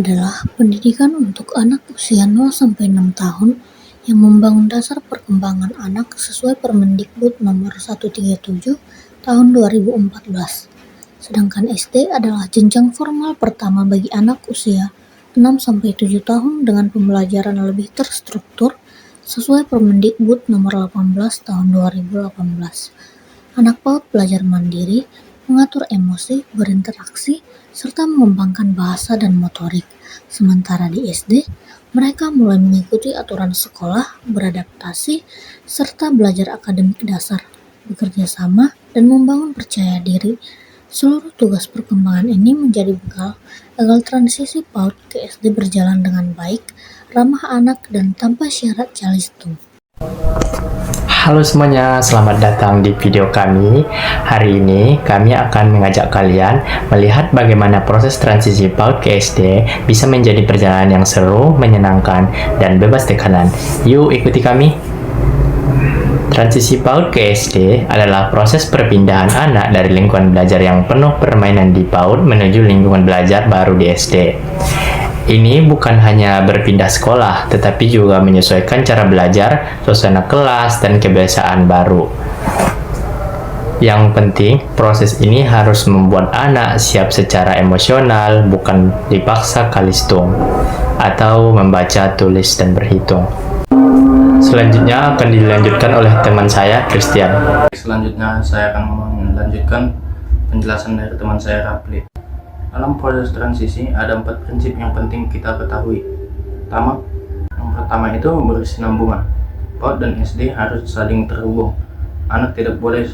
adalah pendidikan untuk anak usia 0-6 tahun yang membangun dasar perkembangan anak sesuai Permendikbud nomor 137 tahun 2014. Sedangkan SD adalah jenjang formal pertama bagi anak usia 6-7 tahun dengan pembelajaran lebih terstruktur sesuai Permendikbud nomor 18 tahun 2018. Anak PAUD belajar mandiri, mengatur emosi, berinteraksi, serta mengembangkan bahasa dan motorik. Sementara di SD, mereka mulai mengikuti aturan sekolah, beradaptasi, serta belajar akademik dasar, bekerja sama, dan membangun percaya diri. Seluruh tugas perkembangan ini menjadi bekal agar transisi PAUD ke SD berjalan dengan baik, ramah anak, dan tanpa syarat calistung. Halo semuanya, selamat datang di video kami. Hari ini kami akan mengajak kalian melihat bagaimana proses transisi PAUD ke SD bisa menjadi perjalanan yang seru, menyenangkan, dan bebas tekanan. Yuk ikuti kami. Transisi PAUD ke SD adalah proses perpindahan anak dari lingkungan belajar yang penuh permainan di PAUD menuju lingkungan belajar baru di SD. Ini bukan hanya berpindah sekolah, tetapi juga menyesuaikan cara belajar, suasana kelas, dan kebiasaan baru. Yang penting, proses ini harus membuat anak siap secara emosional, bukan dipaksa kalistung, atau membaca, tulis, dan berhitung. Selanjutnya akan dilanjutkan oleh teman saya, Christian. Selanjutnya saya akan melanjutkan penjelasan dari teman saya, Rapli. Dalam proses transisi ada 4 prinsip yang penting kita ketahui. Yang pertama itu berkesinambungan. PAUD dan SD harus saling terhubung. Anak tidak boleh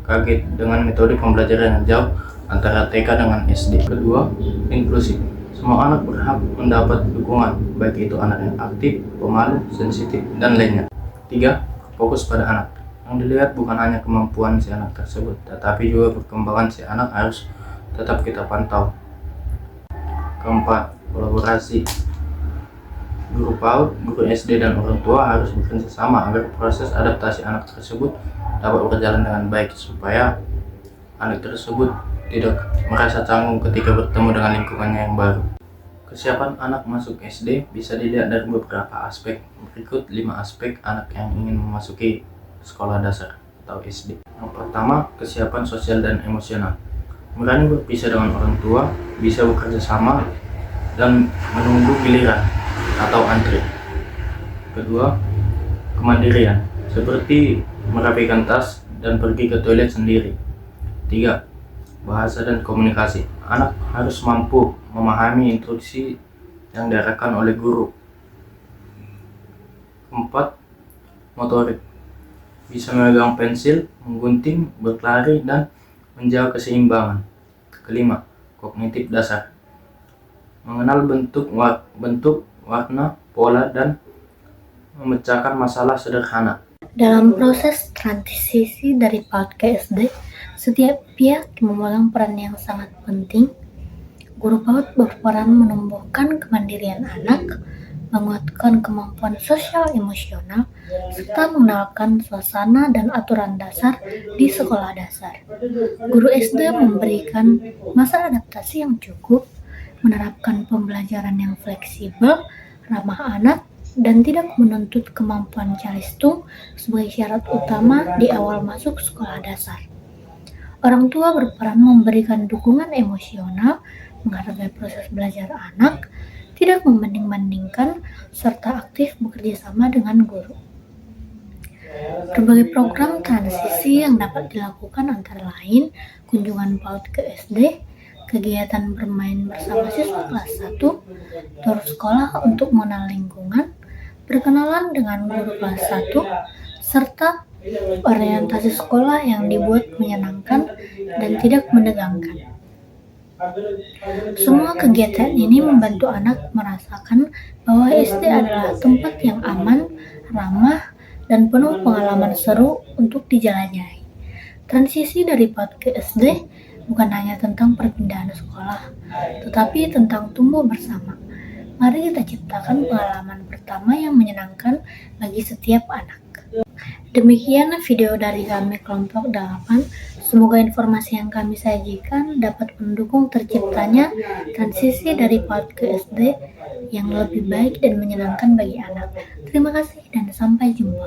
kaget dengan metode pembelajaran yang jauh antara TK dengan SD. Kedua, inklusif. Semua anak berhak mendapat dukungan, baik itu anak yang aktif, pemalu, sensitif, dan lainnya. 3, fokus pada anak. Yang dilihat bukan hanya kemampuan si anak tersebut, tetapi juga perkembangan si anak harus tetap kita pantau. Keempat, kolaborasi. Guru PAUD, guru SD, dan orang tua harus bekerja sama agar proses adaptasi anak tersebut dapat berjalan dengan baik, supaya anak tersebut tidak merasa canggung ketika bertemu dengan lingkungannya yang baru. Kesiapan anak masuk SD bisa dilihat dari beberapa aspek. Berikut 5 aspek anak yang ingin memasuki sekolah dasar atau SD. Yang pertama, kesiapan sosial dan emosional. Berani berpisah dengan orang tua, bisa bekerja sama, dan menunggu giliran atau antri. Kedua, kemandirian, seperti merapikan tas dan pergi ke toilet sendiri. 3, bahasa dan komunikasi. Anak harus mampu memahami instruksi yang diarahkan oleh guru. 4, motorik, bisa memegang pensil, menggunting, berlari, dan menjaga keseimbangan. 5, kognitif dasar, mengenal bentuk, warna, pola, dan memecahkan masalah sederhana. Dalam proses transisi dari PAUD ke SD, setiap pihak memegang peran yang sangat penting. Guru PAUD berperan menumbuhkan kemandirian anak, menguatkan kemampuan sosial emosional, serta mengenalkan suasana dan aturan dasar di sekolah dasar. Guru SD memberikan masa adaptasi yang cukup, menerapkan pembelajaran yang fleksibel, ramah anak, dan tidak menuntut kemampuan calistung sebagai syarat utama di awal masuk sekolah dasar. Orang tua berperan memberikan dukungan emosional, menghargai proses belajar anak, tidak membanding-bandingkan, serta aktif bekerja sama dengan guru. Berbagai program transisi yang dapat dilakukan antara lain kunjungan PAUD ke SD, kegiatan bermain bersama siswa kelas 1, tur sekolah untuk mengenal lingkungan, berkenalan dengan guru kelas 1, serta orientasi sekolah yang dibuat menyenangkan dan tidak menegangkan. Semua kegiatan ini membantu anak merasakan bahwa SD adalah tempat yang aman, ramah, dan penuh pengalaman seru untuk dijelajahi. Transisi dari PAUD ke SD bukan hanya tentang perpindahan sekolah, tetapi tentang tumbuh bersama. Mari kita ciptakan pengalaman pertama yang menyenangkan bagi setiap anak. Demikian video dari kami kelompok 8. Semoga informasi yang kami sajikan dapat mendukung terciptanya transisi dari PAUD ke SD yang lebih baik dan menyenangkan bagi anak. Terima kasih dan sampai jumpa.